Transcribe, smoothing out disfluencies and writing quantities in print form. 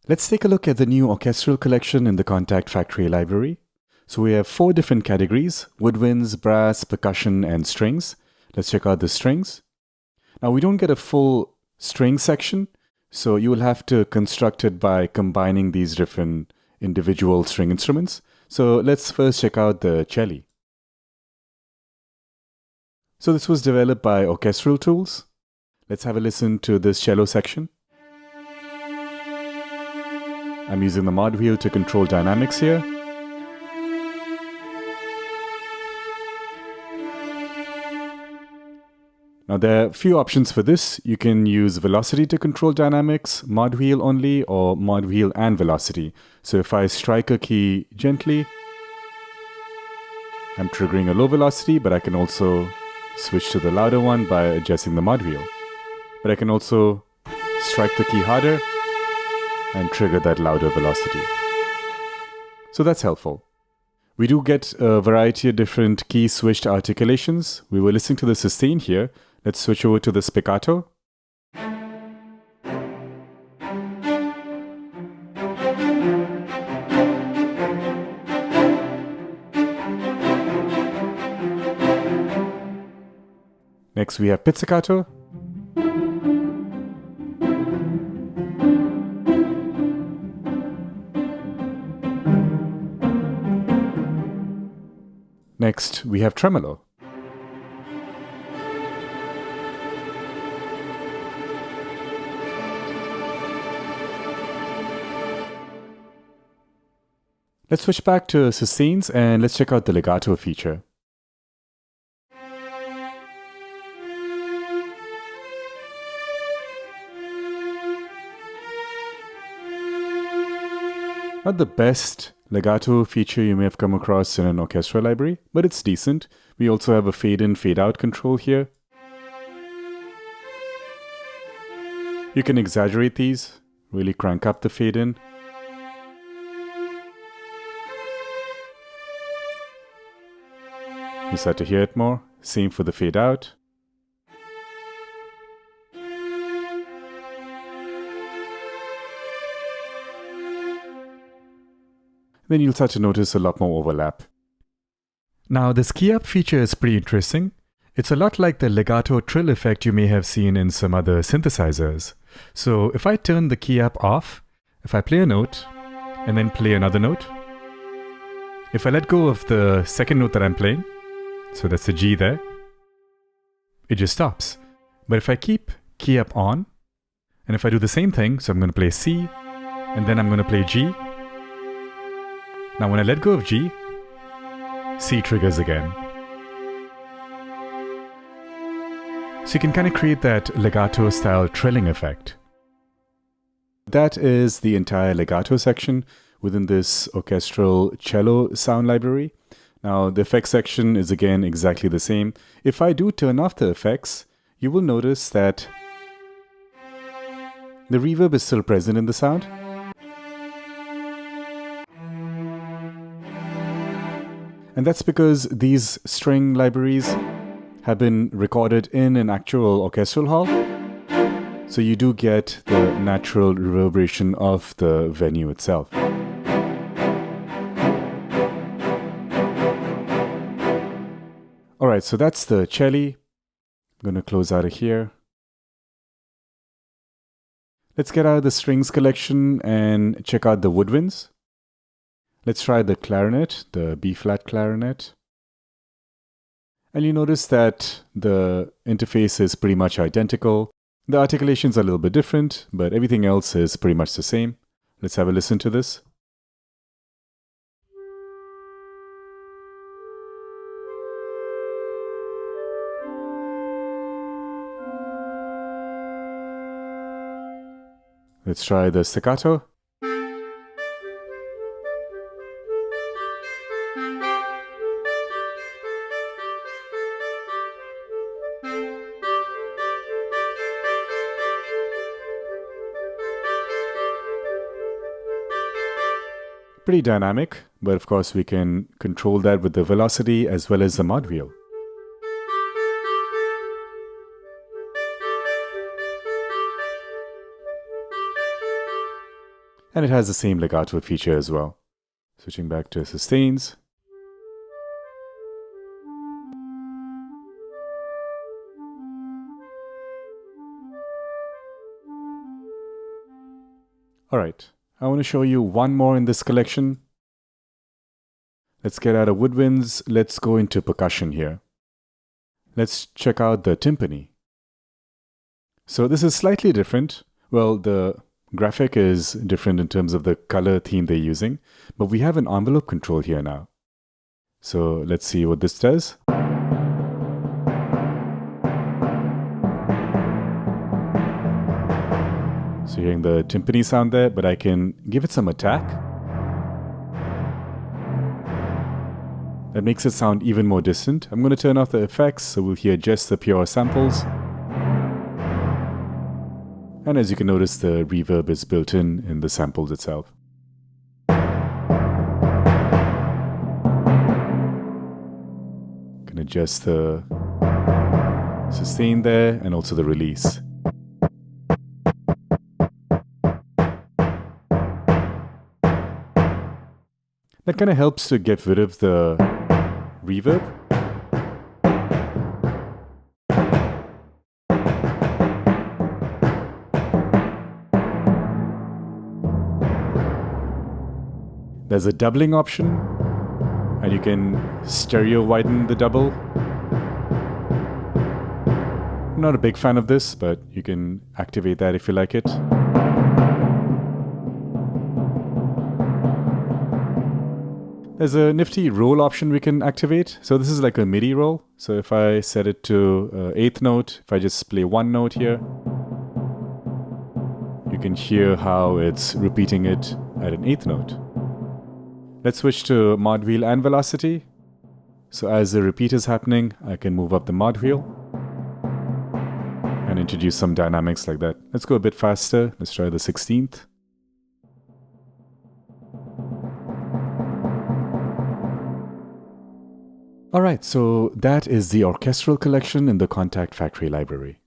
Let's take a look at the new orchestral collection in the Contact Factory library. So we have 4 different categories: woodwinds, brass, percussion, and strings. Let's check out the strings. Now we don't get a full string section, so you will have to construct it by combining these different individual string instruments. So let's first check out the cello. So this was developed by Orchestral Tools. Let's have a listen to this cello section. I'm using the mod wheel to control dynamics here. Now there are a few options for this. You can use velocity to control dynamics, mod wheel only, or mod wheel and velocity. So if I strike a key gently, I'm triggering a low velocity, but I can also switch to the louder one by adjusting the mod wheel. But I can also strike the key harder and trigger that louder velocity. So that's helpful. We do get a variety of different key switched articulations. We were listening to the sustain here. Let's switch over to the spiccato. Next we have pizzicato. Next we have tremolo. Let's switch back to sustains and let's check out the legato feature. Not the best legato feature you may have come across in an orchestral library, but it's decent. We also have a fade in, fade out control here. You can exaggerate these, really crank up the fade in. You start to hear it more. Same for the fade out. Then you'll start to notice a lot more overlap. Now this key up feature is pretty interesting. It's a lot like the legato trill effect you may have seen in some other synthesizers. So if I turn the key up off, if I play a note and then play another note, if I let go of the second note that I'm playing, so that's the G there, it just stops. But if I keep key up on, and if I do the same thing, so I'm going to play C, and then I'm going to play G. Now when I let go of G, C triggers again. So you can kind of create that legato style trilling effect. That is the entire legato section within this orchestral cello sound library. Now the effects section is again exactly the same. If I do turn off the effects, you will notice that the reverb is still present in the sound. And that's because these string libraries have been recorded in an actual orchestral hall. So you do get the natural reverberation of the venue itself. Alright, so that's the cello. I'm going to close out of here. Let's get out of the strings collection and check out the woodwinds. Let's try the clarinet, the B-flat clarinet. And you notice that the interface is pretty much identical. The articulations are a little bit different, but everything else is pretty much the same. Let's have a listen to this. Let's try the staccato. Pretty dynamic, but of course we can control that with the velocity as well as the mod wheel. And it has the same legato feature as well. Switching back to sustains. Alright, I want to show you one more in this collection. Let's get out of woodwinds, let's go into percussion here. Let's check out the timpani. So this is slightly different. Well, the graphic is different in terms of the color theme they're using, but we have an envelope control here now. So let's see what this does. So you're hearing the timpani sound there, but I can give it some attack. That makes it sound even more distant. I'm going to turn off the effects, so we'll hear just the pure samples. And as you can notice, the reverb is built in the samples itself. Can adjust the sustain there and also the release. That kind of helps to get rid of the reverb. There's a doubling option, and you can stereo widen the double. I'm not a big fan of this, but you can activate that if you like it. There's a nifty roll option we can activate. So this is like a MIDI roll. So if I set it to 8th note, if I just play one note here, you can hear how it's repeating it at an 8th note. Let's switch to mod wheel and velocity. So as the repeat is happening, I can move up the mod wheel and introduce some dynamics like that. Let's go a bit faster. Let's try the 16th. Alright, so that is the orchestral collection in the Contact Factory library.